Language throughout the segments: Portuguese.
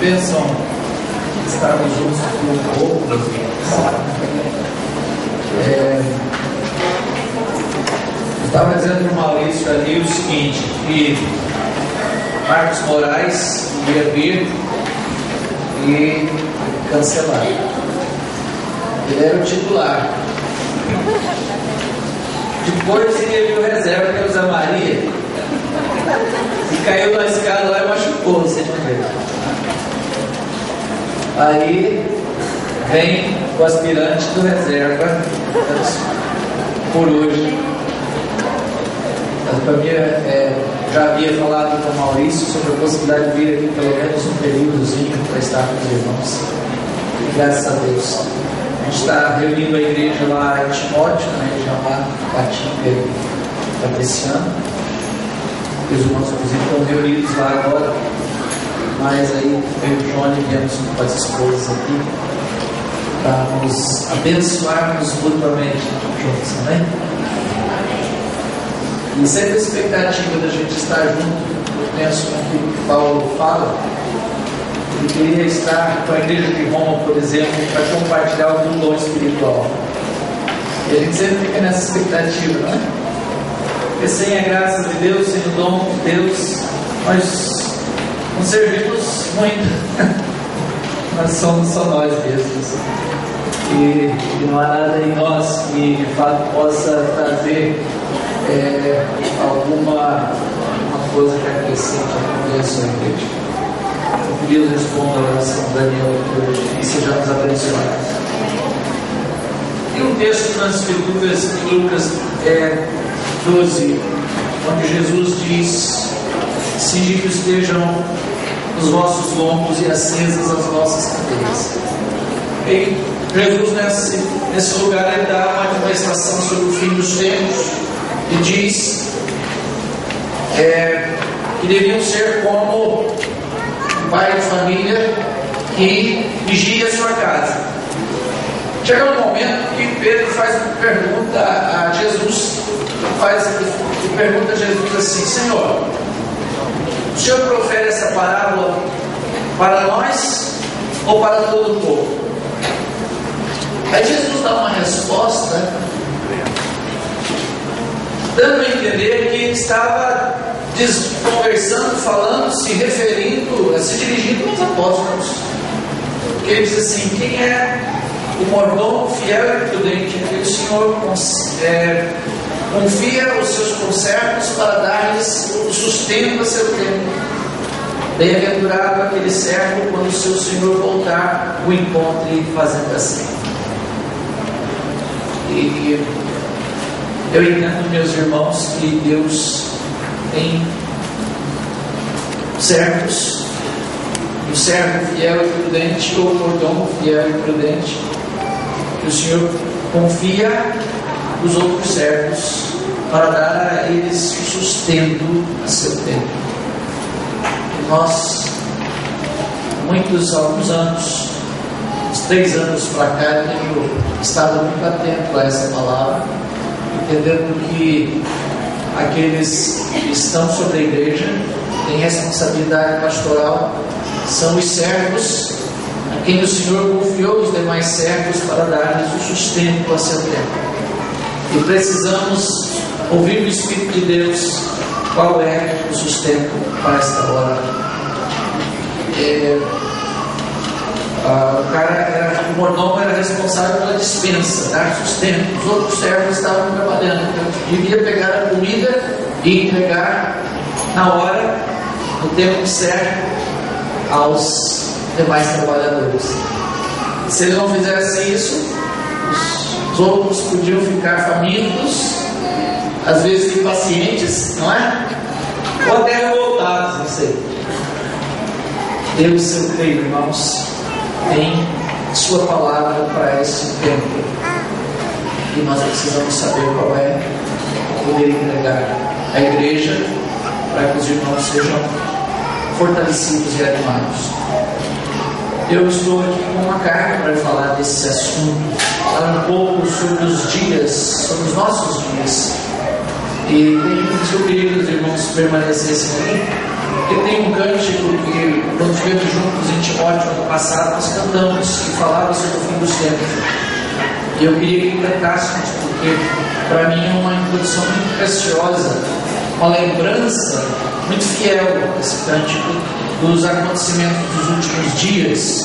pensam estarmos juntos com o povo. Eu estava dizendo para o Maurício ali o seguinte, que Marcos Moraes ia vir e cancelar. Ele era o titular. Depois ele viu reserva, que era o Zé Maria, e caiu na escada lá e machucou, sem ver. Aí vem o aspirante do reserva por hoje. Para mim, já havia falado com o Maurício sobre a possibilidade de vir aqui pelo menos um períodozinho para estar com os irmãos. E graças a Deus. A gente está reunindo a igreja lá em Timóteo, na região lá, Patinga e Patriciano. Os irmãos, inclusive, estão reunidos lá agora. Mas aí eu e o Johnny viemos com as esposas aqui para nos abençoarmos mutuamente juntos, amém? E sempre a expectativa da gente estar junto, eu penso com o que Paulo fala. Ele queria estar com a igreja de Roma, por exemplo, para compartilhar algum dom espiritual. E a gente sempre fica nessa expectativa, não é? Porque sem a graça de Deus, sem o dom de Deus, nós não servimos muito. Nós somos só nós mesmos. E não há nada em nós que de fato possa trazer alguma coisa que acrescente a conversa da igreja. Que Deus responda a oração de Daniel hoje e sejamos abençoados. Tem um texto nas Escrituras, em Lucas 12, onde Jesus diz: cinge que estejam os vossos lombos e acesas as vossas candeias. E Jesus nesse lugar ele dá uma admoestação sobre o fim dos tempos e diz que deviam ser como um pai de família que vigia a sua casa. Chega um momento que Pedro faz uma pergunta a Jesus, e pergunta a Jesus assim: Senhor, o Senhor profere essa parábola para nós ou para todo o povo? Aí Jesus dá uma resposta dando a entender que ele estava conversando, falando, se referindo, se dirigindo aos apóstolos. Porque ele diz assim: quem é o mordomo fiel e prudente, que o Senhor confia os seus conservos para dar-lhes o sustento a seu tempo. Bem-aventurado aquele servo quando o seu Senhor voltar, o encontre fazendo assim. E eu entendo, meus irmãos, que Deus tem servos, o servo fiel e prudente, ou o mordomo fiel e prudente, que o Senhor confia os outros servos para dar a eles o sustento a seu tempo. E nós, alguns anos, uns 3 anos para cá, eu tenho estado muito atento a essa palavra, entendendo que aqueles que estão sobre a igreja têm responsabilidade pastoral, são os servos a quem o Senhor confiou os demais servos para dar-lhes o sustento a seu tempo. E precisamos ouvir do Espírito de Deus qual é o sustento para esta hora. O mordomo era responsável pela dispensa, dar sustento. Os outros servos estavam trabalhando, então devia pegar a comida e entregar na hora, no tempo certo, aos demais trabalhadores. E se ele não fizesse isso, os outros podiam ficar famintos, às vezes impacientes, não é? Ou até revoltados, não sei. Deus, eu creio, irmãos, tem sua palavra para esse tempo, e nós precisamos saber qual é, poder entregar à igreja para que os irmãos sejam fortalecidos e animados. Eu estou aqui com uma carga para falar desse assunto, falar um pouco sobre os dias, sobre os nossos dias. E eu queria que os irmãos permanecessem ali, porque tem um cântico que quando estivemos juntos em Timóteo, ano passado, nós cantamos e falava sobre o fim dos tempos. E eu queria que cantássemos, porque para mim é uma introdução muito preciosa, uma lembrança muito fiel desse cântico dos acontecimentos dos últimos dias.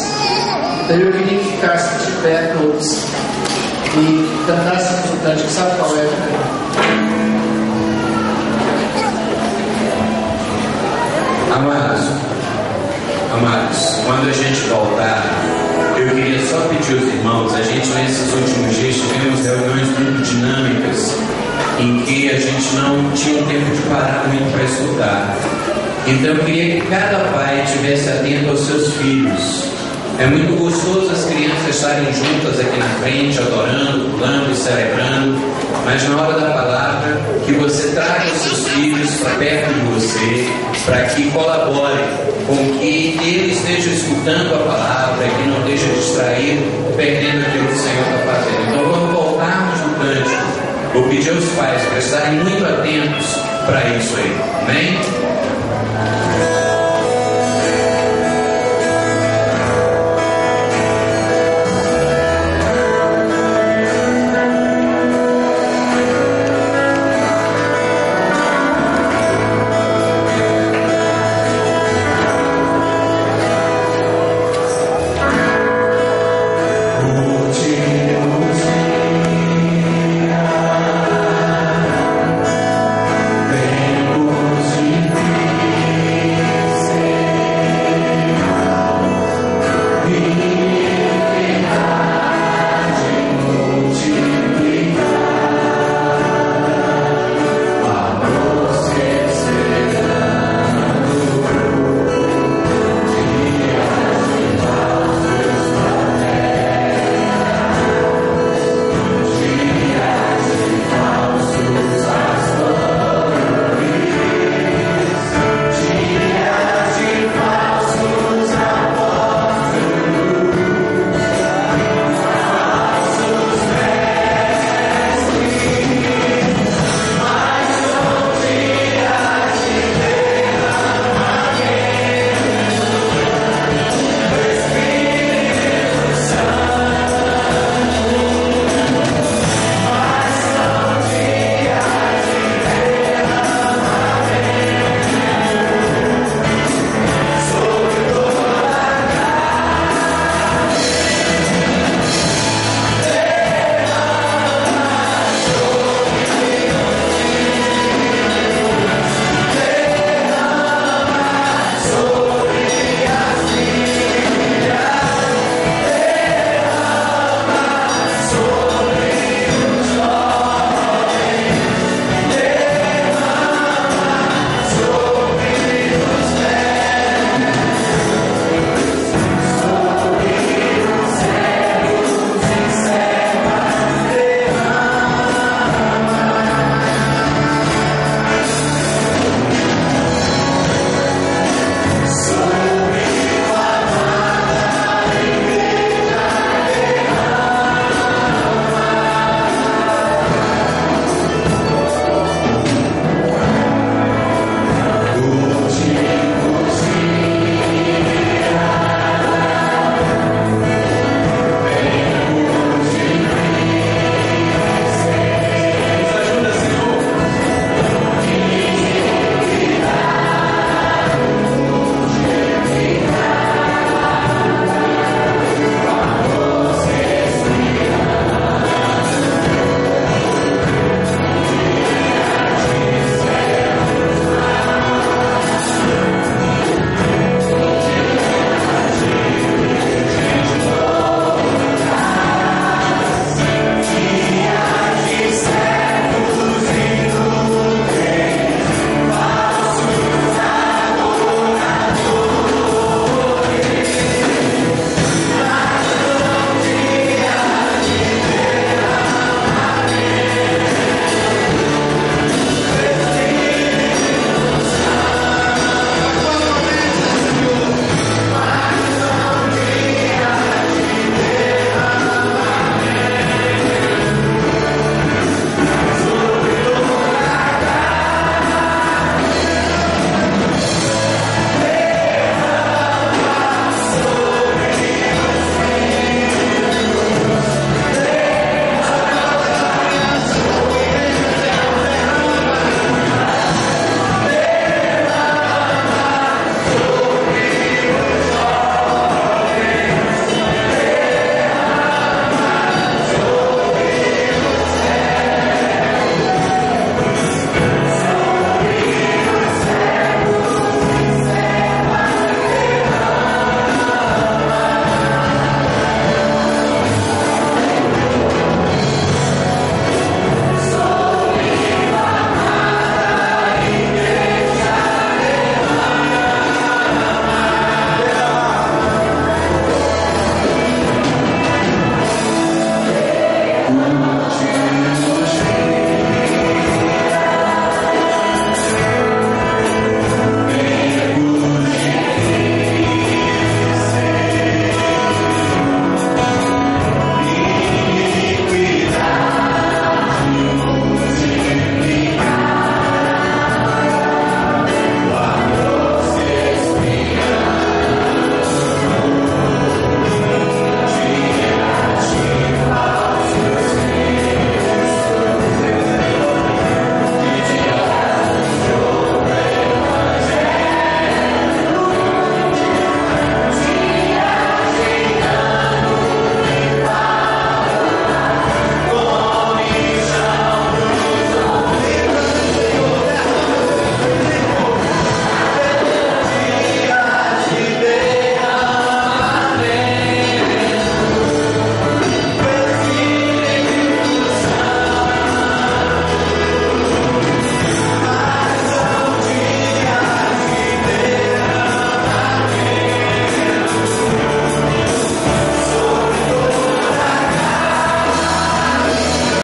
Então eu queria que ficássemos de pé todos e cantássemos o cântico. Sabe qual é? Amados, quando a gente voltar, eu queria só pedir aos irmãos, a gente nesses últimos dias tivemos reuniões muito dinâmicas, em que a gente não tinha tempo de parar muito para escutar. Então eu queria que cada pai estivesse atento aos seus filhos. É muito gostoso as crianças estarem juntas aqui na frente, adorando, pulando e celebrando, mas na hora da palavra, que você traga os seus filhos para perto de você, para que colabore com que ele esteja escutando a palavra, que não esteja distraído, perdendo aquilo que o Senhor está fazendo. Então quando voltarmos no cântico, vou pedir aos pais para estarem muito atentos para isso aí. Amém?